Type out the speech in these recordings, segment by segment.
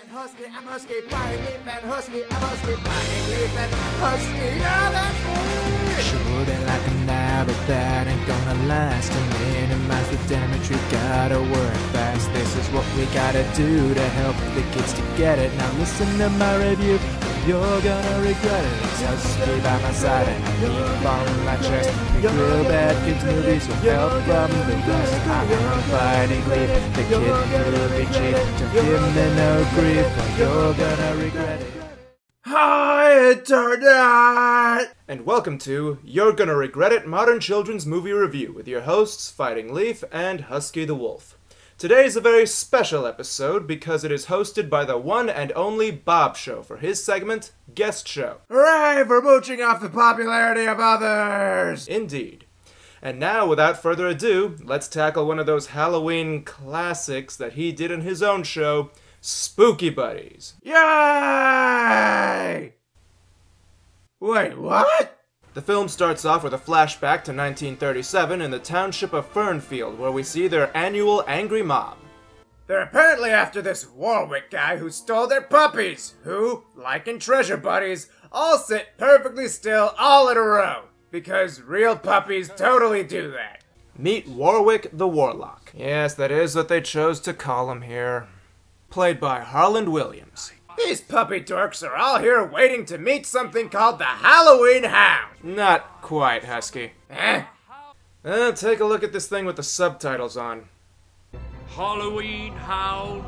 and Husky, I'm Husky, Fightingleaf and Husky, I'm Husky, Fightingleaf and Husky, yeah, that's me! Sure they like them now, but that ain't gonna last. To minimize the damage, we gotta work fast. This is what we gotta do to help the kids to get it. Now listen to my review, you're gonna regret it. It's Husky by my side and me on my chest. Real bad kids movies with help from the rest. I'm Fightingleaf, the kid movie chief. To give me no grief, but you're gonna regret it. Hi, Internet! And welcome to You're Gonna Regret It Modern Children's Movie Review with your hosts, Fightingleaf and Husky the Wolf. Today is a very special episode because it is hosted by the one and only Guestsheaux for his segment, Guestsheaux. Hooray for mooching off the popularity of others! Indeed. And now, without further ado, let's tackle one of those Halloween classics that he did in his own show, Spooky Buddies. Yay! Wait, what? The film starts off with a flashback to 1937 in the township of Fernfield, where we see their annual angry mob. They're apparently after this Warwick guy who stole their puppies, who, like in Treasure Buddies, all sit perfectly still all in a row. Because real puppies totally do that. Meet Warwick the Warlock. Yes, that is what they chose to call him here. Played by Harland Williams. These puppy dorks are all here waiting to meet something called the Halloween Hound. Not quite, Husky. Take a look at this thing with the subtitles on. Halloween Hound.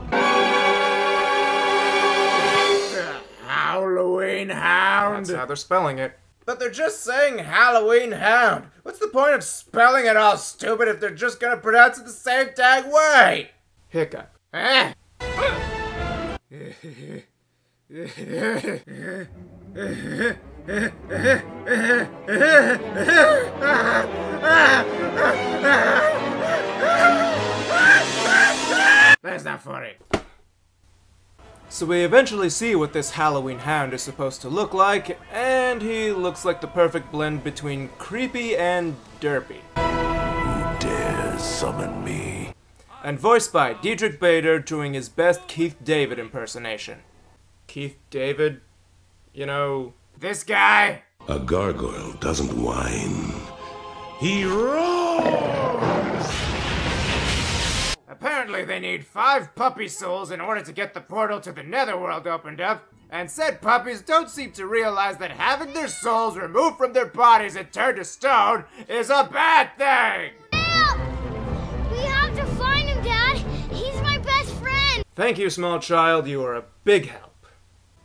The Halloween Hound? That's how they're spelling it. But they're just saying Halloween Hound. What's the point of spelling it all stupid if they're just gonna pronounce it the same dang way? Hiccup. That's not funny. So we eventually see what this Halloween Hound is supposed to look like, and he looks like the perfect blend between creepy and derpy. Who dares summon me? And voiced by Diedrich Bader doing his best Keith David impersonation. Keith David? You know... This guy? A gargoyle doesn't whine. He roars! Apparently they need 5 puppy souls in order to get the portal to the netherworld opened up, and said puppies don't seem to realize that having their souls removed from their bodies and turned to stone is a bad thing! Help! We have to find him, Dad! He's my best friend! Thank you, small child, you are a big help.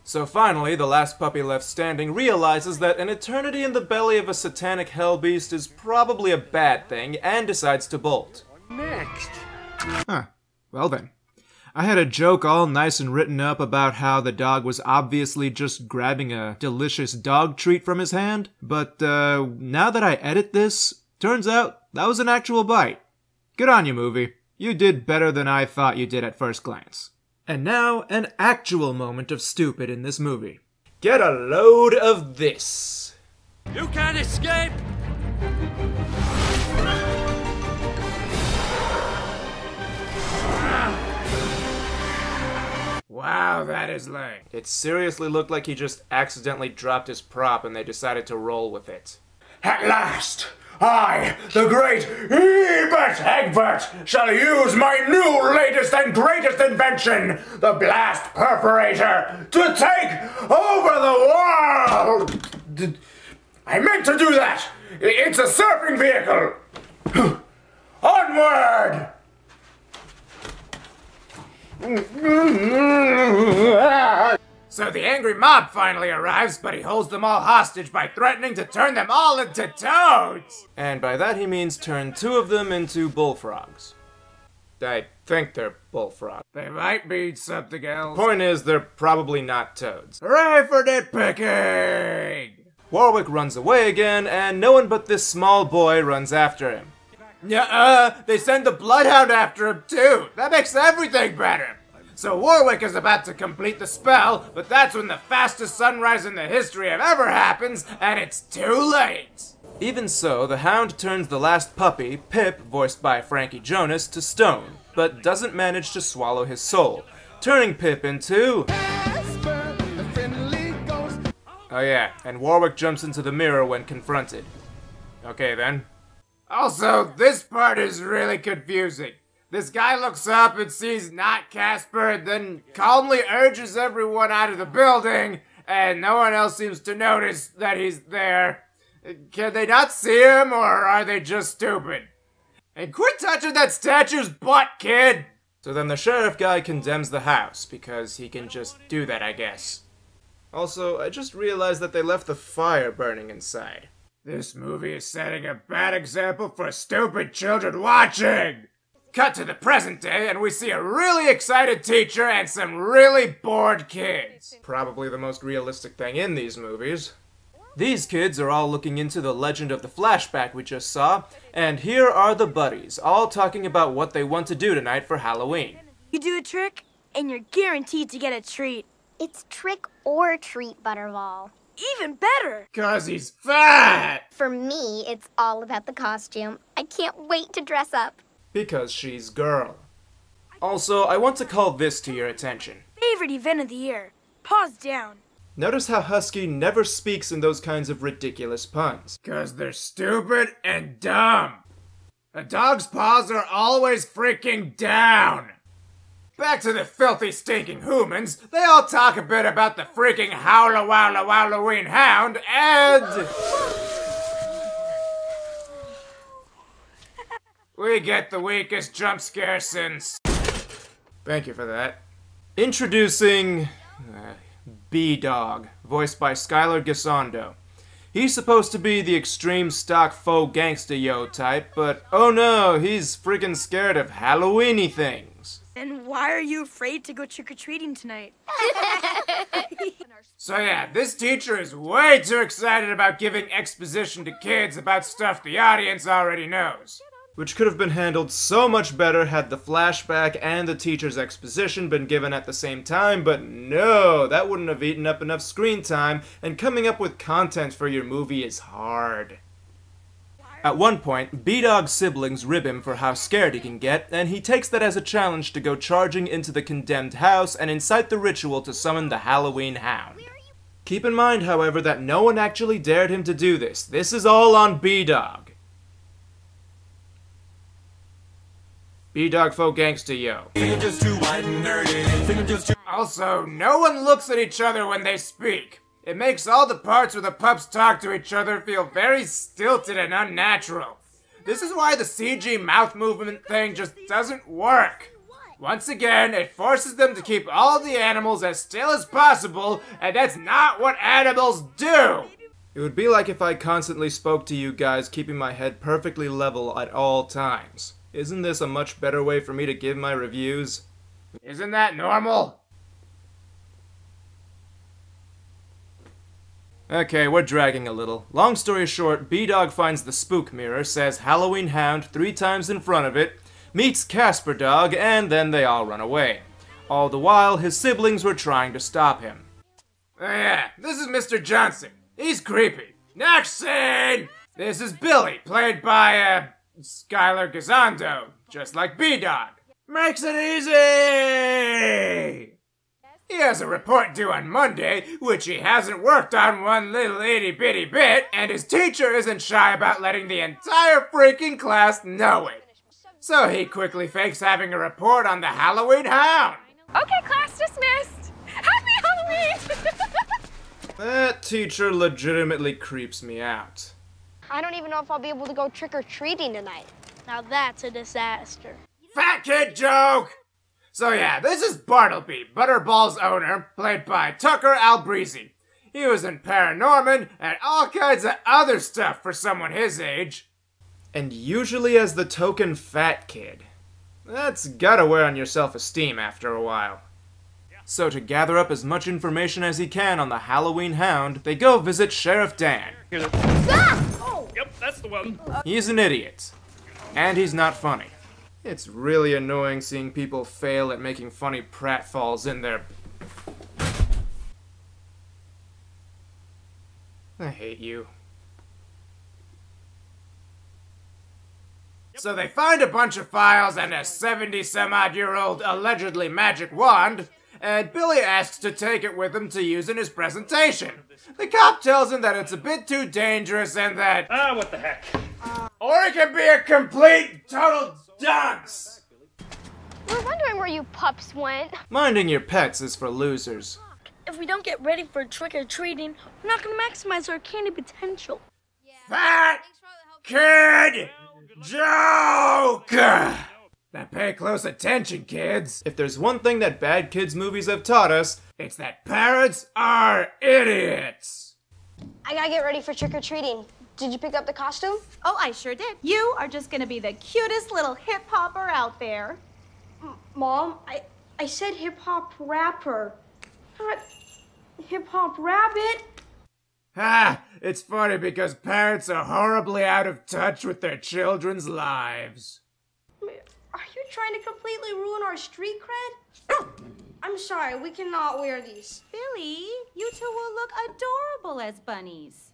So finally, the last puppy left standing realizes that an eternity in the belly of a satanic hell beast is probably a bad thing, and decides to bolt. Next. Huh. Well then. I had a joke all nice and written up about how the dog was obviously just grabbing a delicious dog treat from his hand, but now that I edit this, turns out that was an actual bite. Good on you, movie. You did better than I thought you did at first glance. And now, an actual moment of stupid in this movie. Get a load of this. You can't escape. Wow, that is lame. It seriously looked like he just accidentally dropped his prop and they decided to roll with it. At last, I, the great Ebert Egbert, shall use my new latest and greatest invention, the blast perforator, to take over the world! I meant to do that! It's a surfing vehicle! Onward! So the angry mob finally arrives, but he holds them all hostage by threatening to turn them all into toads! And by that he means turn 2 of them into bullfrogs. I think they're bullfrogs. They might be something else. Point is, they're probably not toads. Hooray for nitpicking! Warwick runs away again, and no one but this small boy runs after him. They send the Bloodhound after him too! That makes everything better! So Warwick is about to complete the spell, but that's when the fastest sunrise in the history of ever happens, and it's too late! Even so, the Hound turns the last puppy, Pip, voiced by Frankie Jonas, to stone, but doesn't manage to swallow his soul, turning Pip into... Oh yeah, and Warwick jumps into the mirror when confronted. Okay then. Also, this part is really confusing. This guy looks up and sees not Casper and then calmly urges everyone out of the building, and no one else seems to notice that he's there. Can they not see him, or are they just stupid? And quit touching that statue's butt, kid! So then the sheriff guy condemns the house, because he can just do that, I guess. Also, I just realized that they left the fire burning inside. This movie is setting a bad example for stupid children watching! Cut to the present day, and we see a really excited teacher and some really bored kids. Probably the most realistic thing in these movies. These kids are all looking into the legend of the flashback we just saw, and here are the buddies, all talking about what they want to do tonight for Halloween. You do a trick, and you're guaranteed to get a treat. It's trick or treat, Butterball. Even better! 'Cause he's fat! For me, it's all about the costume. I can't wait to dress up. Because she's girl. Also, I want to call this to your attention. Favorite event of the year. Paws down. Notice how Husky never speaks in those kinds of ridiculous puns. 'Cause they're stupid and dumb. A dog's paws are always freaking down. Back to the filthy, stinking humans, they all talk a bit about the freaking Halloween hound, and... we get the weakest jump scare since... Thank you for that. Introducing... B-Dog, voiced by Skylar Gisondo. He's supposed to be the extreme stock faux gangsta-yo type, but oh no, he's freaking scared of Halloween-y things. And why are you afraid to go trick-or-treating tonight? So yeah, this teacher is way too excited about giving exposition to kids about stuff the audience already knows. Which could have been handled so much better had the flashback and the teacher's exposition been given at the same time, but no, that wouldn't have eaten up enough screen time, and coming up with content for your movie is hard. At one point, B-Dog's siblings rib him for how scared he can get, and he takes that as a challenge to go charging into the condemned house and incite the ritual to summon the Halloween hound. Keep in mind, however, that no one actually dared him to do this. This is all on B-Dog. B-Dog faux gangsta yo. Also, no one looks at each other when they speak. It makes all the parts where the pups talk to each other feel very stilted and unnatural. This is why the CG mouth movement thing just doesn't work. Once again, it forces them to keep all the animals as still as possible, and that's not what animals do! It would be like if I constantly spoke to you guys, keeping my head perfectly level at all times. Isn't this a much better way for me to give my reviews? Isn't that normal? Okay, we're dragging a little. Long story short, B-Dog finds the spook mirror, says Halloween Hound 3 times in front of it, meets Casper Dog, and then they all run away. All the while, his siblings were trying to stop him. Oh yeah, this is Mr. Johnson. He's creepy. Next scene! This is Billy, played by, Skylar Gisondo, just like B-Dog. Makes it easy! He has a report due on Monday, which he hasn't worked on one little itty-bitty bit, and his teacher isn't shy about letting the entire freaking class know it. So he quickly fakes having a report on the Halloween hound. Okay, class dismissed! Happy Halloween! That teacher legitimately creeps me out. I don't even know if I'll be able to go trick-or-treating tonight. Now that's a disaster. Fat kid joke! So yeah, this is Bartleby, Butterball's owner, played by Tucker Albrisi. He was in Paranorman and all kinds of other stuff for someone his age. And usually as the token fat kid. That's gotta wear on your self-esteem after a while. So to gather up as much information as he can on the Halloween hound, they go visit Sheriff Dan. Oh, yep, that's the one. He's an idiot. And he's not funny. It's really annoying seeing people fail at making funny pratfalls in their... I hate you. So they find a bunch of files and a 70-some-odd-year-old allegedly magic wand, and Billy asks to take it with him to use in his presentation. The cop tells him that it's a bit too dangerous and that... what the heck? Or it can be a complete, total dunce! We're wondering where you pups went. Minding your pets is for losers. If we don't get ready for trick-or-treating, we're not gonna maximize our candy potential. Fat kid joke! Now pay close attention, kids. If there's one thing that bad kids movies have taught us, It's that parents are idiots. I gotta get ready for trick-or-treating. Did you pick up the costume? Oh, I sure did. You are just gonna be the cutest little hip-hopper out there. Mom, I said hip-hop rapper, not hip-hop rabbit. It's funny because parents are horribly out of touch with their children's lives. Are you trying to completely ruin our street cred? I'm sorry, we cannot wear these. Billy, you two will look adorable as bunnies.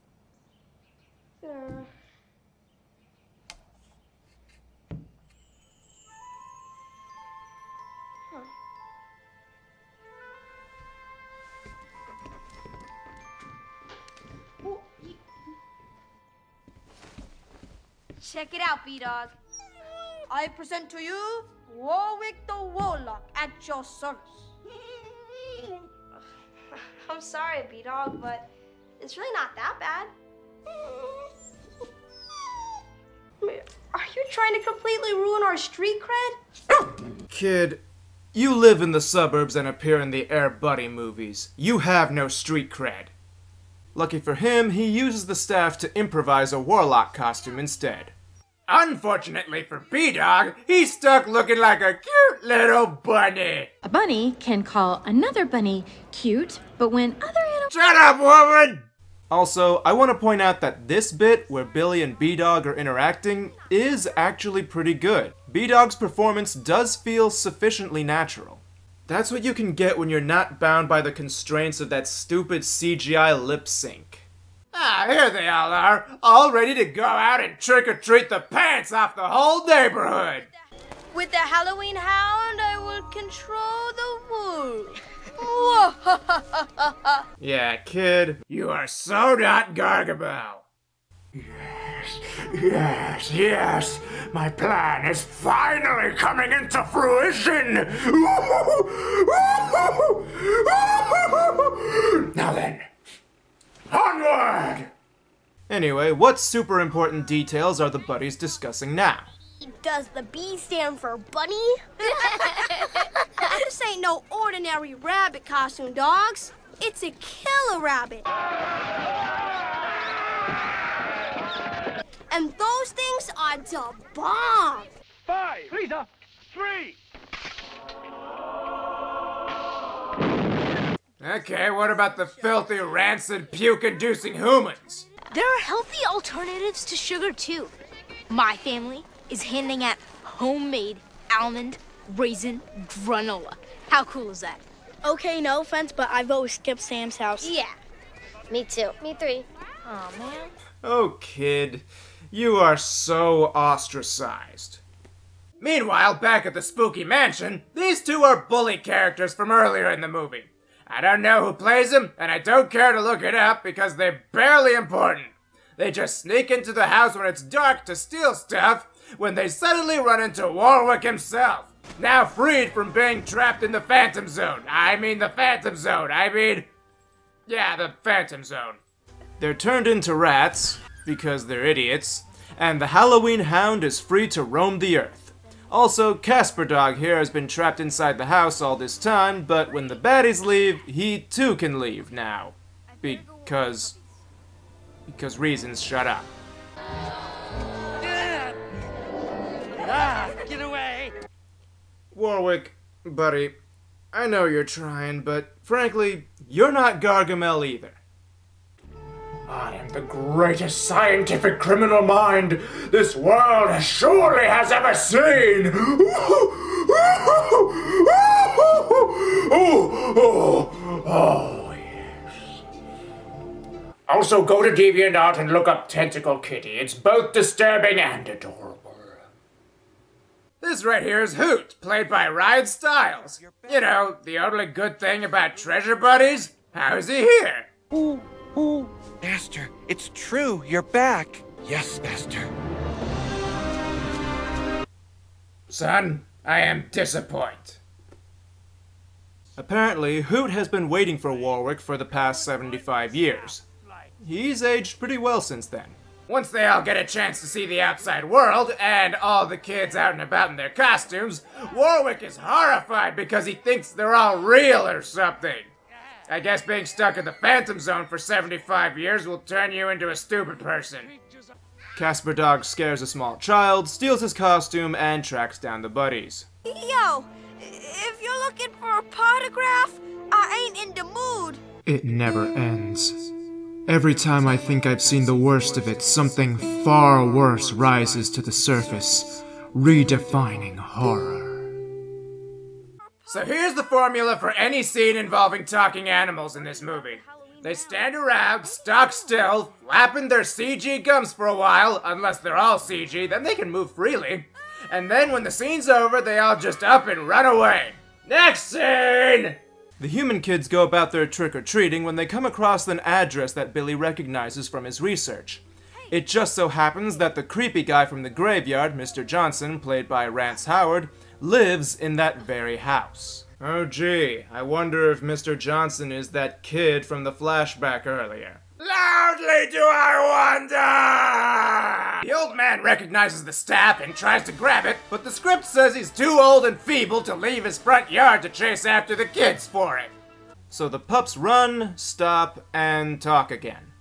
Check it out, B-Dog. I present to you Warwick the Warlock at your service. I'm sorry, B-Dog, but it's really not that bad. Are you trying to completely ruin our street cred? kid, you live in the suburbs and appear in the Air Buddy movies. You have no street cred. Lucky for him, he uses the staff to improvise a warlock costume instead. Unfortunately for B-Dog, he's stuck looking like a cute little bunny. A bunny can call another bunny cute, but when other animals— Shut up, woman! Also, I want to point out that this bit where Billy and B-Dog are interacting is actually pretty good. B-Dog's performance does feel sufficiently natural. That's what you can get when you're not bound by the constraints of that stupid CGI lip sync. Here they all are, all ready to go out and trick-or-treat the pants off the whole neighborhood. With the Halloween hound, I will control the wolf. Yeah, kid, you are so not Gargamel. Yes, my plan is finally coming into fruition. Now then, onward! Anyway, what super important details are the buddies discussing now? Does the B stand for bunny? This ain't no ordinary rabbit costume, dogs. It's a killer rabbit. And those things are the bomb. 5, Lisa, 3. Okay, what about the filthy, rancid, puke-inducing humans? There are healthy alternatives to sugar, too. My family is handing out homemade almond raisin granola. How cool is that? Okay, no offense, but I vote skip Sam's house. Yeah. Me too. Me 3. Oh, man. Oh, kid, you are so ostracized. Meanwhile, back at the spooky mansion, these two are bully characters from earlier in the movie. I don't know who plays them, and I don't care to look it up because they're barely important. They just sneak into the house when it's dark to steal stuff, when they suddenly run into Warwick himself, now freed from being trapped in the Phantom Zone. The Phantom Zone. They're turned into rats, because they're idiots, and the Halloween Hound is free to roam the earth. Also, Casper Dog here has been trapped inside the house all this time, but when the baddies leave, he too can leave now. Because reasons. Shut up. Get away! Warwick, buddy, I know you're trying, but frankly, you're not Gargamel either. I am the greatest scientific criminal mind this world surely has ever seen. Oh, yes. Also, go to DeviantArt and look up Tentacle Kitty. It's both disturbing and adorable. This right here is Hoot, played by Ryan Stiles. You know, the only good thing about treasure buddies? How is he here? Ooh. Master, it's true, you're back. Yes, Master. Son, I am disappointed. Apparently, Hoot has been waiting for Warwick for the past 75 years. He's aged pretty well since then. Once they all get a chance to see the outside world, and all the kids out and about in their costumes, Warwick is horrified because he thinks they're all real or something. I guess being stuck in the Phantom Zone for 75 years will turn you into a stupid person. Casper Dog scares a small child, steals his costume, and tracks down the buddies. Yo, if you're looking for a photograph, I ain't in the mood. It never ends. Every time I think I've seen the worst of it, something far worse rises to the surface, redefining horror. So here's the formula for any scene involving talking animals in this movie. They stand around, stock still, flapping their CG gums for a while, unless they're all CG, then they can move freely. And then when the scene's over, they all just up and run away. Next scene! The human kids go about their trick-or-treating when they come across an address that Billy recognizes from his research. It just so happens that the creepy guy from the graveyard, Mr. Johnson, played by Rance Howard, lives in that very house. Oh gee, I wonder if Mr. Johnson is that kid from the flashback earlier. Loudly do I wonder! The old man recognizes the staff and tries to grab it, but the script says he's too old and feeble to leave his front yard to chase after the kids for it. So the pups run, stop, and talk again.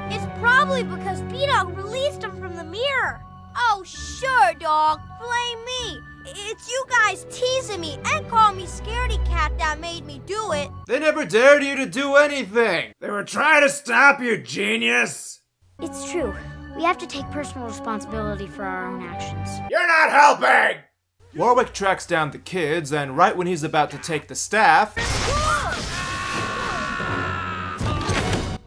It's probably because B-Dog released him from the mirror. Oh, sure, dog. Blame me. It's you guys teasing me and calling me scaredy cat that made me do it. They never dared you to do anything. They were trying to stop you, genius. It's true. We have to take personal responsibility for our own actions. You're not helping! Warwick tracks down the kids, and right when he's about to take the staff...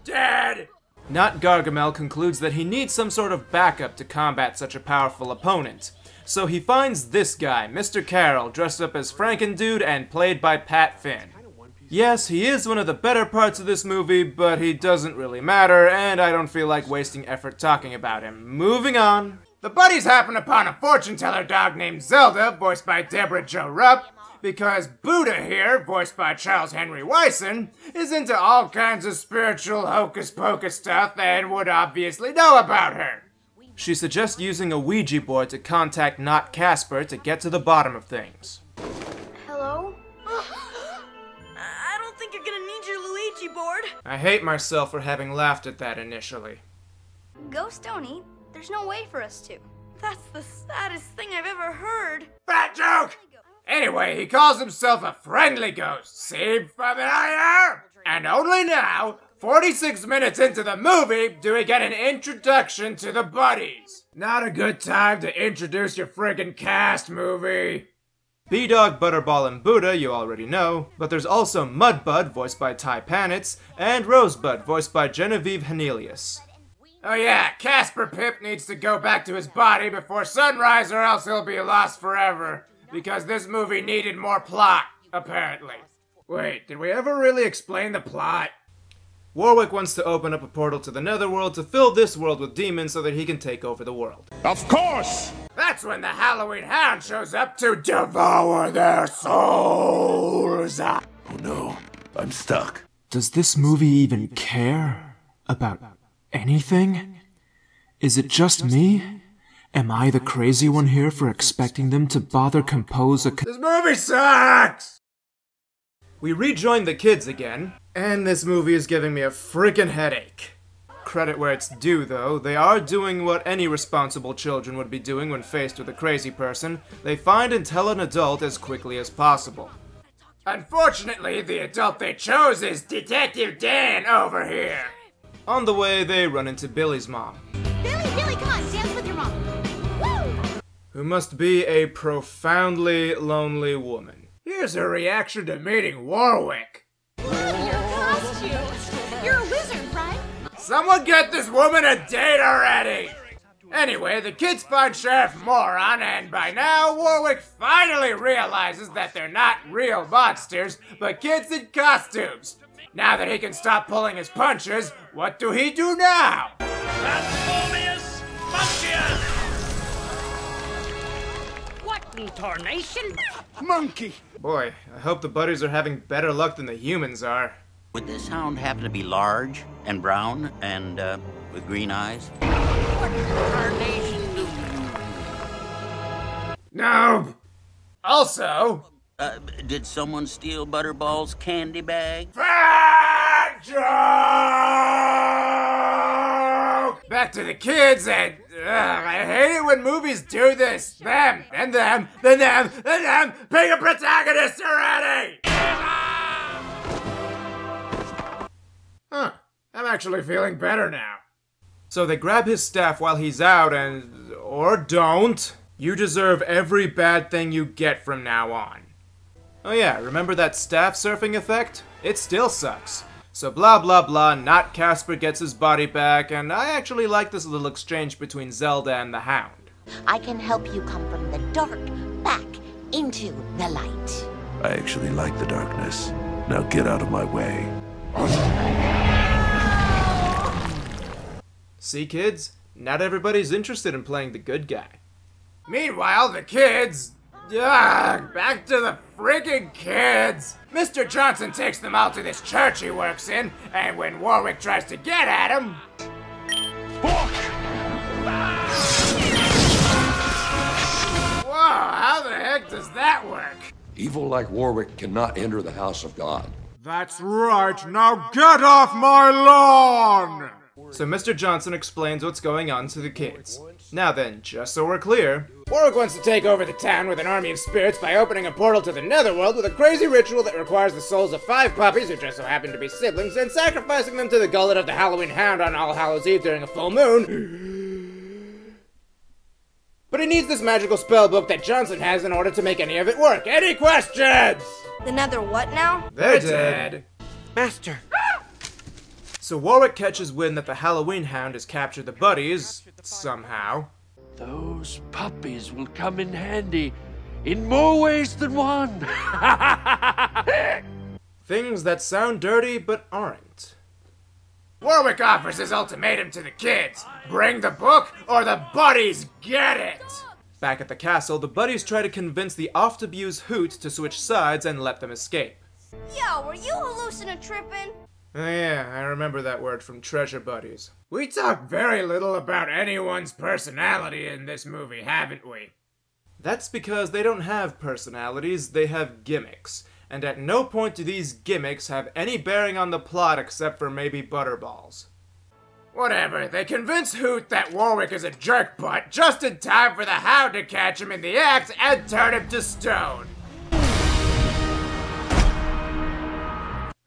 Dead! Not Gargamel concludes that he needs some sort of backup to combat such a powerful opponent. So he finds this guy, Mr. Carroll, dressed up as Frankendude and played by Pat Finn. Yes, he is one of the better parts of this movie, but he doesn't really matter, and I don't feel like wasting effort talking about him. Moving on. The buddies happen upon a fortune teller dog named Zelda, voiced by Deborah Jo Rupp, because Buddha here, voiced by Charles Henry Wyson, is into all kinds of spiritual hocus-pocus stuff and would obviously know about her. She suggests using a Ouija board to contact not Casper to get to the bottom of things. Hello? I don't think you're gonna need your Luigi board. I hate myself for having laughed at that initially. Ghost don't eat. There's no way for us to. That's the saddest thing I've ever heard. Bad joke! Anyway, he calls himself a friendly ghost. Seem familiar? And only now, 46 minutes into the movie, do we get an introduction to the buddies. Not a good time to introduce your friggin' cast, movie. B-Dog, Butterball, and Buddha you already know, but there's also Mudbud, voiced by Ty Panitz, and Rosebud, voiced by Genevieve Henelius. Oh yeah, Casper Pip needs to go back to his body before sunrise or else he'll be lost forever. Because this movie needed more plot, apparently. Wait, did we ever really explain the plot? Warwick wants to open up a portal to the Netherworld to fill this world with demons so that he can take over the world. Of course! That's when the Halloween Hound shows up to devour their souls! Oh no, I'm stuck. Does this movie even care about anything? Is it just me? Am I the crazy one here for expecting them to bother compose a... This movie sucks! We rejoin the kids again, and this movie is giving me a freaking headache. Credit where it's due, though. They are doing what any responsible children would be doing when faced with a crazy person. They find and tell an adult as quickly as possible. Unfortunately, the adult they chose is Detective Dan over here. On the way, they run into Billy's mom. Billy, come on, dance with your mom. Woo! Who must be a profoundly lonely woman. Here's her reaction to meeting Warwick. Your costume. You're a wizard, right? Someone get this woman a date already! Anyway, the kids find Sheriff Moron, and by now, Warwick finally realizes that they're not real monsters, but kids in costumes. Now that he can stop pulling his punches, what do he do now? Transformius Munchius! What in tarnation? Monkey! Boy, I hope the buddies are having better luck than the humans are. Would this hound happen to be large and brown and with green eyes? What in tarnation do No! Also... did someone steal Butterball's candy bag? Fat joke! Back to the kids, and I hate it when movies do this. Them, then them, then them, then them. Pick a protagonist already! Huh, I'm actually feeling better now. So they grab his staff while he's out and... or don't. You deserve every bad thing you get from now on. Oh yeah, remember that staff surfing effect? It still sucks. So blah blah blah, not Casper gets his body back, and I actually like this little exchange between Zelda and the Hound. I can help you come from the dark back into the light. I actually like the darkness. Now get out of my way. See, kids? Not everybody's interested in playing the good guy. Meanwhile, the kids... back to the friggin' kids! Mr. Johnson takes them all to this church he works in, and when Warwick tries to get at him... Whoa, how the heck does that work? Evil like Warwick cannot enter the house of God. That's right, now get off my lawn! So Mr. Johnson explains what's going on to the kids. Now then, just so we're clear, Warwick wants to take over the town with an army of spirits by opening a portal to the netherworld with a crazy ritual that requires the souls of 5 puppies who just so happen to be siblings and sacrificing them to the gullet of the Halloween Hound on All Hallows Eve during a full moon. But he needs this magical spell book that Johnson has in order to make any of it work. Any questions? The nether what now? They're dead. Master! So Warwick catches wind that the Halloween Hound has captured the buddies, somehow. Those puppies will come in handy in more ways than one. Things that sound dirty but aren't. Warwick offers his ultimatum to the kids. Bring the book or the buddies get it! Back at the castle, the buddies try to convince the oft-abused Hoot to switch sides and let them escape. Yo, were you hallucinatripping? Oh yeah, I remember that word from Treasure Buddies. We talk very little about anyone's personality in this movie, haven't we? That's because they don't have personalities, they have gimmicks. And at no point do these gimmicks have any bearing on the plot except for maybe Butterballs. Whatever, they convince Hoot that Warwick is a jerkbutt just in time for the Hound to catch him in the act and turn him to stone.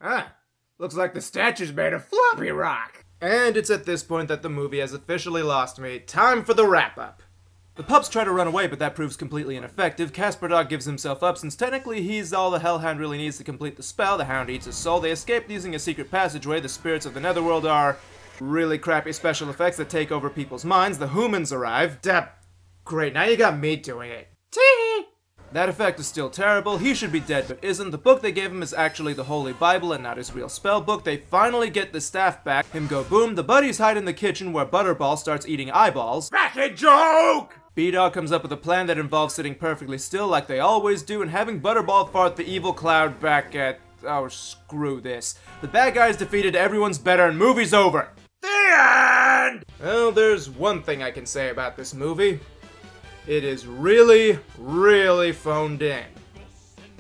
Ah. Looks like the statue's made of floppy rock. And it's at this point that the movie has officially lost me. Time for the wrap-up. The pups try to run away, but that proves completely ineffective. Casper Dog gives himself up since technically he's all the Hellhound really needs to complete the spell. The Hound eats his soul. They escape using a secret passageway. The spirits of the Netherworld are really crappy special effects that take over people's minds. The humans arrive. Great, now you got me doing it. Tee! That effect is still terrible. He should be dead, but isn't. The book they gave him is actually the Holy Bible and not his real spell book. They finally get the staff back. Him go boom. The buddies hide in the kitchen where Butterball starts eating eyeballs. Fucking joke! B-Dog comes up with a plan that involves sitting perfectly still like they always do and having Butterball fart the evil cloud back at... oh, screw this. The bad guys defeated, everyone's better, and movie's over. The end! Well, there's one thing I can say about this movie. It is really, really phoned in.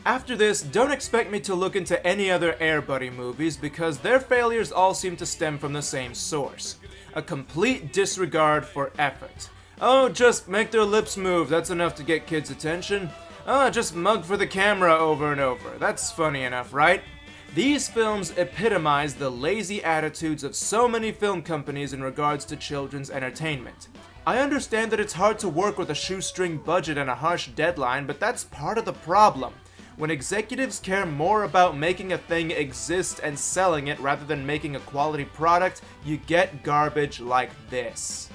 After this, don't expect me to look into any other Air Buddy movies because their failures all seem to stem from the same source. A complete disregard for effort. Oh, just make their lips move, that's enough to get kids' attention. Oh, just mug for the camera over and over. That's funny enough, right? These films epitomize the lazy attitudes of so many film companies in regards to children's entertainment. I understand that it's hard to work with a shoestring budget and a harsh deadline, but that's part of the problem. When executives care more about making a thing exist and selling it rather than making a quality product, you get garbage like this.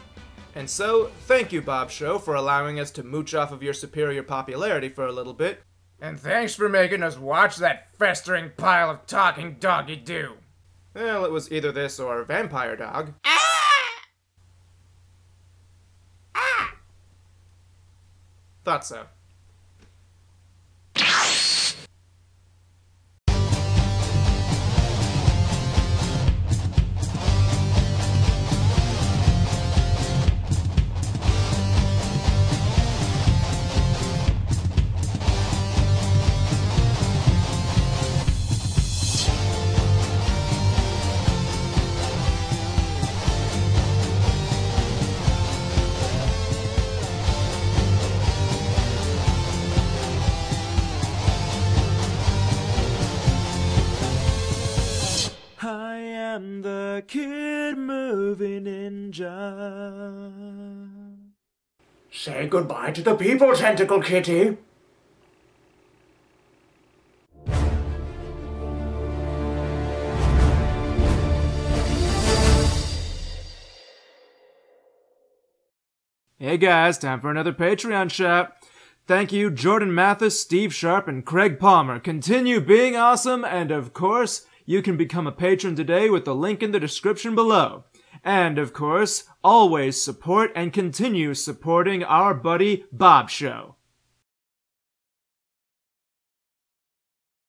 And so, thank you, Guestsheaux, for allowing us to mooch off of your superior popularity for a little bit. And thanks for making us watch that festering pile of talking doggy-doo. Well, it was either this or Vampire Dog. Thought so. I am the kid movie ninja. Say goodbye to the people, Tentacle Kitty. Hey guys, time for another Patreon shout. Thank you, Jordan Mathis, Steve Sharp, and Craig Palmer. Continue being awesome, and of course, you can become a patron today with the link in the description below. And of course, always support and continue supporting our buddy Guestsheaux.